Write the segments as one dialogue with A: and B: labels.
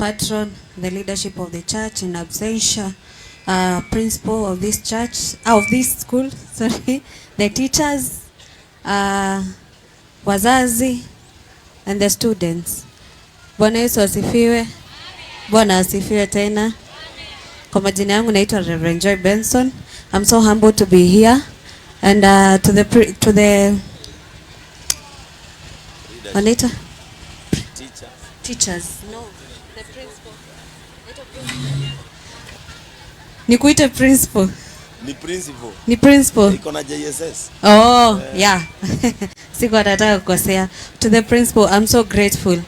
A: patron, the leadership of the church in absentia, principal of this church, of this school, sorry, the teachers, wazazi, and the students. Bwana Yesu asifiwe. Bwana asifiwe tena. Kwa majina yangu naitwa Reverend Joy Benson. I'm so humbled to be here, and to the Anita teachers. No, the principal. Nikuite principal.
B: Ni principal.
A: Ni principal.
B: Iko na JSS.
A: Oh, yeah. Siku atataka kukosea. To the principal, I'm so grateful.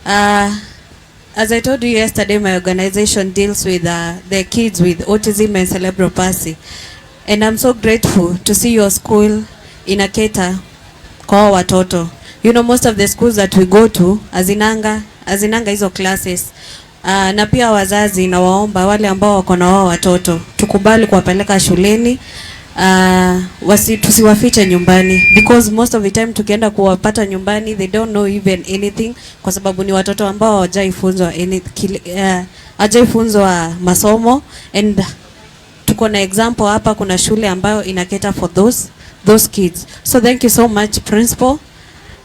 A: As I told you yesterday, my organization deals with the kids with autism and cerebral palsy. And I'm so grateful to see your school in a cater kwa watoto. You know, most of the schools that we go to, azinanga hizo classes. Na pia wazazi na waomba wale ambao wako na wao watoto tukubali kuwapeleka shuleni, tusiwafiche nyumbani, because most of the time tukienda kuwapata nyumbani they don't know even anything, kwa sababu ni watoto ambao hawajaifunzwa masomo. And tuko na example hapa, kuna shule ambayo inaketa for those kids. So thank you so much principal.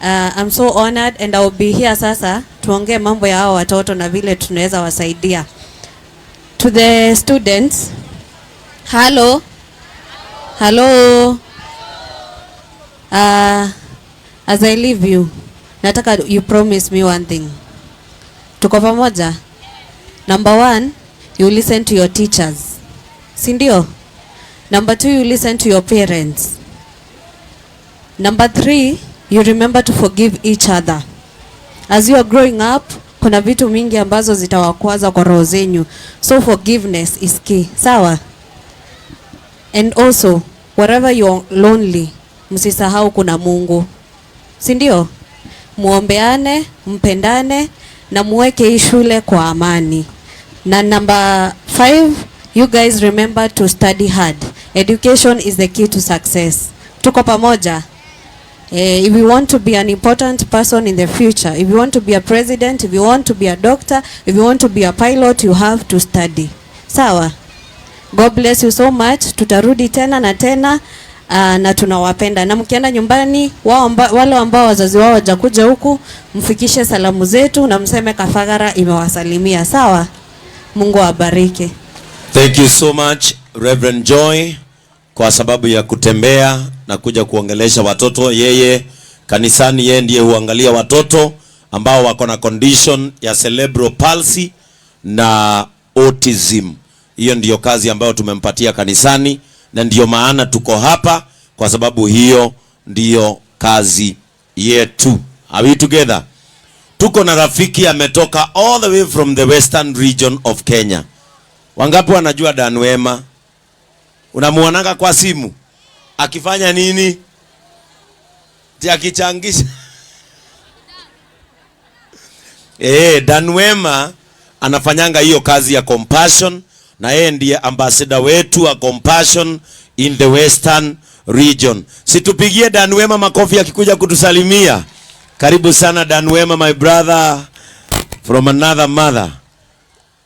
A: I'm so honored, and I'll be here sasa tuongee mambo ya hao watoto na vile tunaweza wasaidia. To the students, hello. As I leave you, nataka you promise me one thing. Tuko pamoja? Number 1, you listen to your teachers. Si ndio? Number 2, you listen to your parents. Number 3, you remember to forgive each other. As you are growing up, kuna vitu mingi ambazo zitawakwaza kwa roho zenyu. So forgiveness is key. Sawa? And also, wherever you're lonely, msisahau kuna Mungu. Si ndio? Muombeane, mpendane, na muweke hii shule kwa amani. Na number 5, you guys remember to study hard. Education is the key to success. Tuko pamoja? If you want to be an important person in the future, if you want to be a president, if you want to be a doctor, if you want to be a pilot, you have to study. Sawa? God bless you so much. Tutarudi tena na tena, na tunawapenda. Na mkienda nyumbani, wale ambao wazazi wao hawajakuja huku, mfikishe salamu zetu na mseme Kafagara imewasalimia. Sawa? Mungu awabariki.
B: Thank you so much Reverend Joy kwa sababu ya kutembea na kuja kuongelesha watoto. Yeye kanisani, yeye ndiye huangalia watoto ambao wako na condition ya cerebral palsy na autism. Hiyo ndiyo kazi ambayo tumempatia kanisani, na ndiyo maana tuko hapa, kwa sababu hiyo ndiyo kazi yetu. Are we together? Tuko na rafiki ametoka all the way from the western region of Kenya. Wangapi wanajua Dan Wema? Unamuonanga kwa simu akifanya nini? Akichangisha. Dan Wema anafanyanga hiyo kazi ya compassion, na yeye ndiye ambassador wetu wa compassion in the western region. Situpigie Dan Wema makofi akikuja kutusalimia. Karibu sana Dan Wema, my brother from another mother,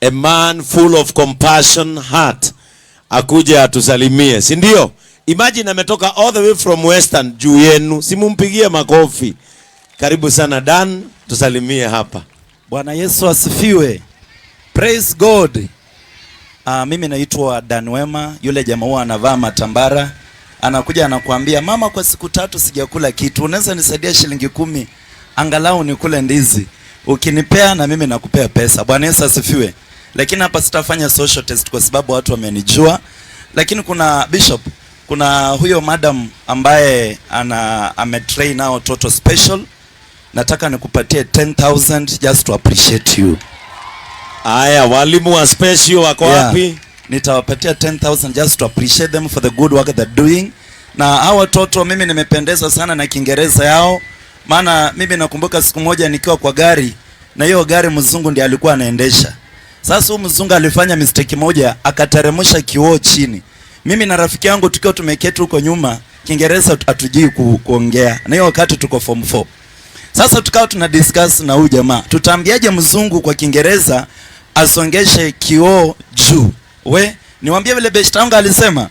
B: a man full of compassion heart. Akuje atusalimie, si ndio? Imagine ametoka all the way from western juu yenu. Simumpigie makofi. Karibu sana Dan, tusalimie hapa.
C: Bwana Yesu asifiwe. Praise God. Mimi naitwa Dan Wema, yule jamaa huwa anavaa matambara. Anakuja anakuambia, mama, kwa siku 3 sijakula kitu, unaweza nisaidia shilingi 10 angalau nikule ndizi. Ukinipea na mimi nakupea pesa. Bwana Yesu asifiwe. Lakini hapa sitafanya social test kwa sababu watu wamenijua. Lakini kuna bishop, kuna huyo madam ambaye ametrain nao watoto special. Nataka nikupatie 10,000 just to appreciate you.
B: Aya, walimu wa special wako wapi?
C: Yeah, nitawapatia 10,000 just to appreciate them for the good work they're doing. Na hao watoto mimi nimependezwa sana na Kiingereza yao. Maana mimi nakumbuka siku moja nikiwa kwa gari, na hiyo gari mzungu ndiye alikuwa anaendesha. Sasa huyu mzungu alifanya mistake moja, akateremsha kioo chini. Mimi na rafiki yangu tukiwa tumeketi huko nyuma, Kiingereza hatujui kuongea. Na hiyo wakati tuko form 4. Sasa tukao tuna discuss na huyu jamaa, tutaambiaje mzungu kwa Kiingereza asongeshe kioo juu. Niwaambie vile Beshtanga alisema.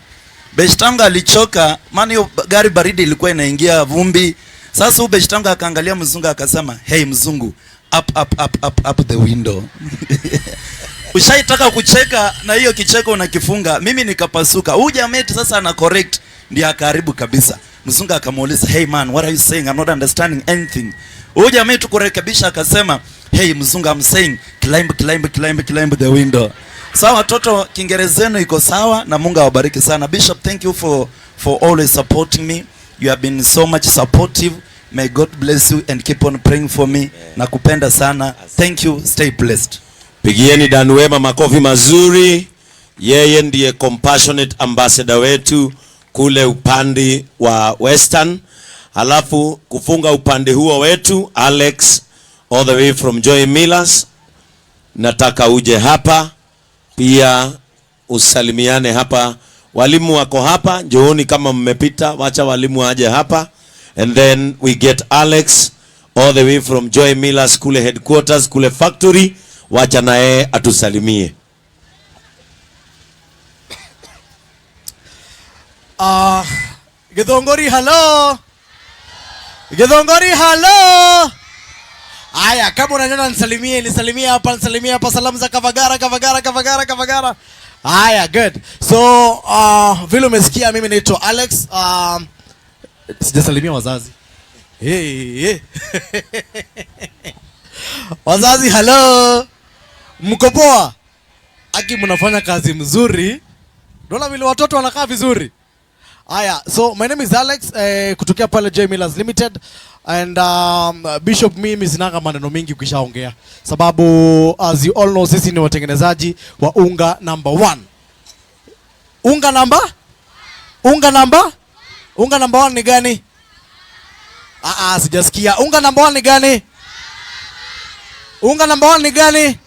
C: Beshtanga alichoka, maana hiyo gari baridi ilikuwa inaingia vumbi. Sasa huyu Beshtanga akaangalia mzungu akasema, "Hey mzungu, up the window." Ushaitaka kucheka na hiyo kicheko unakifunga. Mimi nikapasuka. Huyu jamaa sasa ana correct, ndiye akaribu kabisa. Mzungu akamuuliza, "Hey man, what are you saying? I'm not understanding anything." Huyu jamaa tukurekebisha akasema, "Hey mzungu, I'm saying climb the window." Sawa watoto, Kiingereza iko sawa na Mungu awabariki sana. Bishop, thank you for always supporting me. You have been so much supportive. May God bless you and keep on praying for me. Nakupenda sana. Thank you. Stay blessed.
B: Pigieni Dan Wema makofi mazuri. Yeye ndiye compassionate ambassador wetu kule upande wa Western. Halafu kufunga upande huo wetu Alex all the way from Joy Millers. Nataka uje hapa pia usalimiane hapa. Walimu wako hapa, njooni kama mmepita, wacha walimu aje hapa. And then we get Alex all the way from Joy Millers kule headquarters, kule factory. Wacha naye atusalimie.
D: Githongori hello. Githongori hello. Aya, kama unaniona nisalimie hapa salamu za Kavagara. Aya, good. So, vile umesikia mimi naitwa Alex. Sijasalimia wazazi. Hey. Wazazi hello. Mko poa? Aki mnafanya kazi mzuri. Naona vile watoto wanakaa vizuri. Aya, so my name is Alex kutokea pale Joy Millers Limited and Bishop, mimi sinanga maneno mingi ukishaongea, sababu as you all know sisi ni watengenezaji wa unga number 1. Unga number 1 ni gani? Sijasikia. Unga number 1 ni gani? Unga number 1 ni gani?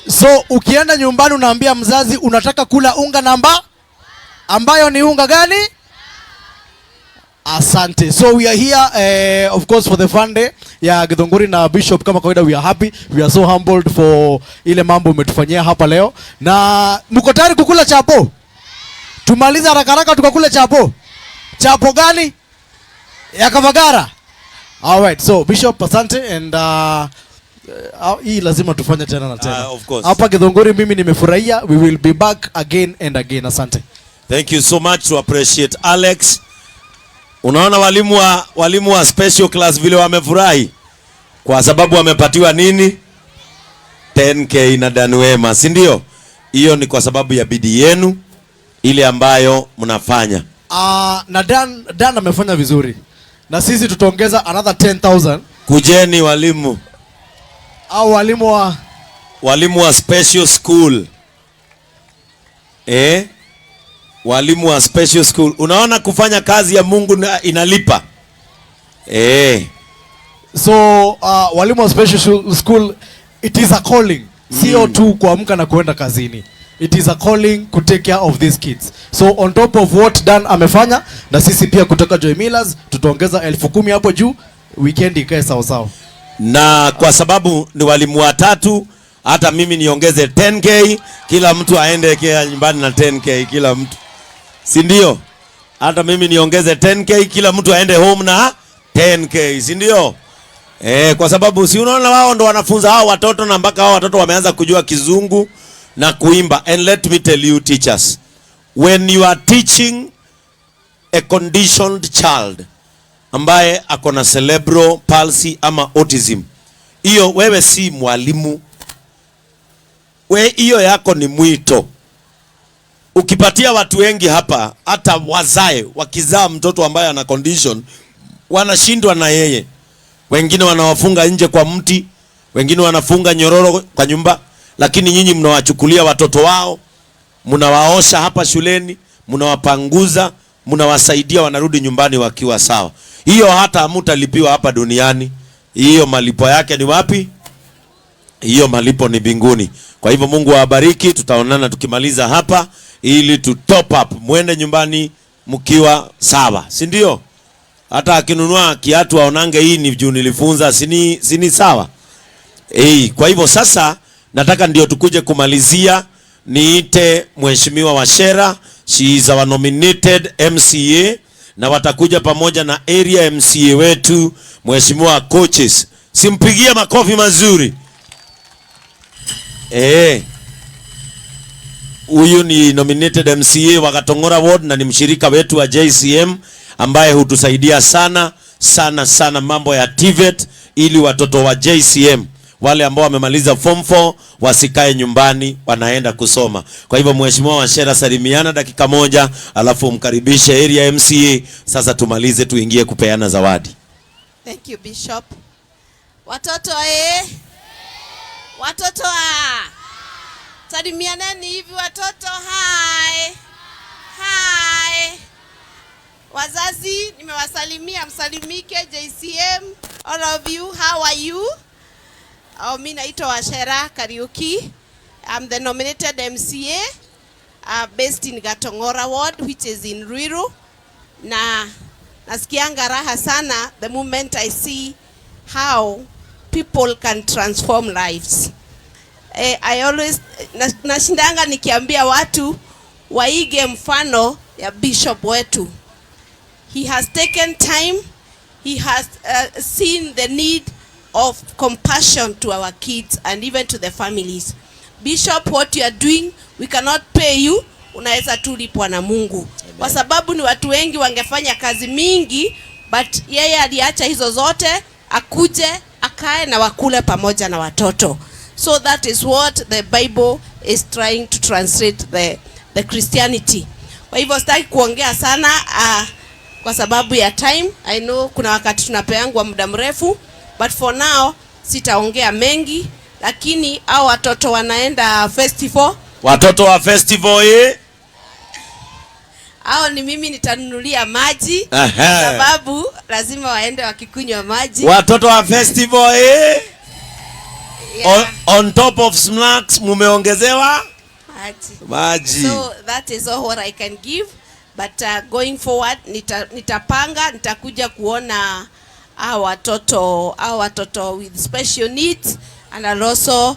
D: So ukienda nyumbani unaambia mzazi unataka kula unga namba ambayo ni unga gani? Asante. So we are here of course for the fun day ya Githongori na Bishop. Kama kawaida we are happy, we are so humbled for ile mambo umetufanyia hapa leo. Na mko tayari kukula chapo? Tumaliza haraka tukakule chapo. Chapo gani? Ya Kavagara. Alright, so Bishop, asante and hii lazima tufanye tena na tena.
B: Of course.
D: Hapa Githongori mimi nimefurahia. We will be back again and again. Asante.
B: Thank you so much, to appreciate Alex. Unaona walimu wa special class vile wamefurahi kwa sababu wamepatiwa nini? 10K na Dan Wema, si ndio? Hiyo ni kwa sababu ya bidii yenu ile ambayo mnafanya.
D: Na Dan amefanya vizuri. Na sisi tutaongeza another 10,000.
B: Kujeni walimu.
D: Au
B: walimu wa special school. Walimu wa special school. Unaona kufanya kazi ya Mungu inalipa.
D: So walimu wa special school, it is a calling. Sio tu kuamka na kuenda kazini. It is a calling to take care of these kids. So on top of what Dan amefanya, na sisi pia kutoka Joy Millers tutaongeza 10,000 hapo juu, weekend ikae sawa.
B: Na kwa sababu ni walimu watatu, hata mimi niongeze 10K, kila mtu aende kwa nyumbani na 10K kila mtu. Si ndio? Hata mimi niongeze 10K, kila mtu aende home na 10K, si ndio? Kwa sababu si unaona wao ndo wanafunza hao watoto na mpaka hao watoto wameanza kujua Kizungu na kuimba. And let me tell you teachers, when you are teaching a conditioned child ambaye akona cerebral palsy ama autism, hiyo wewe si mwalimu. Hiyo yako ni mwito. Ukipatia watu wengi hapa, hata wazae wakizaa mtoto ambaye ana condition, wanashindwa na yeye. Wengine wanawafunga nje kwa mti, wengine wanafunga nyororo kwa nyumba, lakini nyinyi mnawachukulia watoto wao, mnawaosha hapa shuleni, mnawapanguza, mnawasaidia wanarudi nyumbani wakiwa sawa. Hiyo hata hamtalipiwa hapa duniani. Hiyo malipo yake ni wapi? Hiyo malipo ni mbinguni. Kwa hivyo Mungu awabariki. Tutaonana tukimaliza hapa ili tu top up, muende nyumbani mkiwa sawa, si ndio? hata akinunua kiatu aonange hii ni juu nilifunza, sini sawa. Kwa hivyo sasa nataka ndio tukuje kumalizia, niite Mheshimiwa Wachera, she is our nominated MCA, na watakuja pamoja na area MCA wetu Mheshimiwa Coaches. Simpigie makofi mazuri. Huyu ni nominated MCA wa Gatongora Ward na ni mshirika wetu wa JCM ambaye hutusaidia sana sana sana mambo ya TVET, ili watoto wa JCM wale ambao wamemaliza form 4 wasikae nyumbani, wanaenda kusoma. Kwa hivyo Mheshimiwa Wachera, salimiana dakika moja, alafu mkaribishe area MCA. Sasa tumalize tuingie kupeana zawadi.
E: Thank you, Bishop. Watoto watoto salimianeni hivi watoto. Hi. Wazazi nimewasalimia, msalimike. JCM, all of you, how are you? Mimi naitwa Wachera Kariuki. I'm the nominated MCA based in Gatongora Ward, which is in Ruiru. Na nasikianga raha sana the moment I see how people can transform lives. I always nashindanga nikiambia watu waige mfano ya Bishop wetu. He has taken time, he has seen the need of compassion to our kids and even to the families. Bishop, what you are doing, we cannot pay you, unaweza tu lipwa na Mungu. Kwa sababu ni watu wengi wangefanya kazi mingi, but yeye aliacha hizo zote, akuje, akae na wakule pamoja na watoto. So that is what the Bible is trying to translate the Christianity. Kwa hivyo sitaki kuongea sana kwa sababu ya time. I know kuna wakati tunapeangwa muda mrefu, but for now sitaongea mengi, lakini hao watoto wanaenda festival. Watoto wa festival hao ni mimi nitanunulia maji, sababu lazima waende wakikunywa maji. Watoto wa festival yeah. On top of snacks mumeongezewa maji. So that is all what I can give, but going forward nitapanga, nitakuja kuona watoto with special needs, and also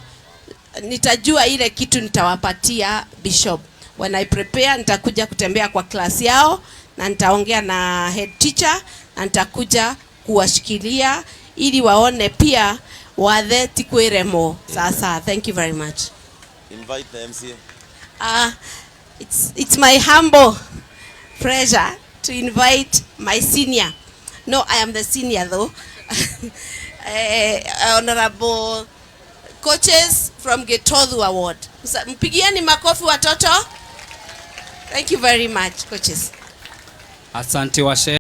E: nitajua ile kitu nitawapatia Bishop. When I prepare, nitakuja kutembea kwa klasi yao na nitaongea na head teacher na nitakuja kuwashikilia ili waone pia wathe tikweremo. Sasa thank you very much. Invite the MCA. It's my humble pleasure to invite my senior. No, I am the senior though. Honorable Coaches from Getodhu Award. Mpigieni makofi watoto. Thank you very much, coaches.
F: Asante Wachera.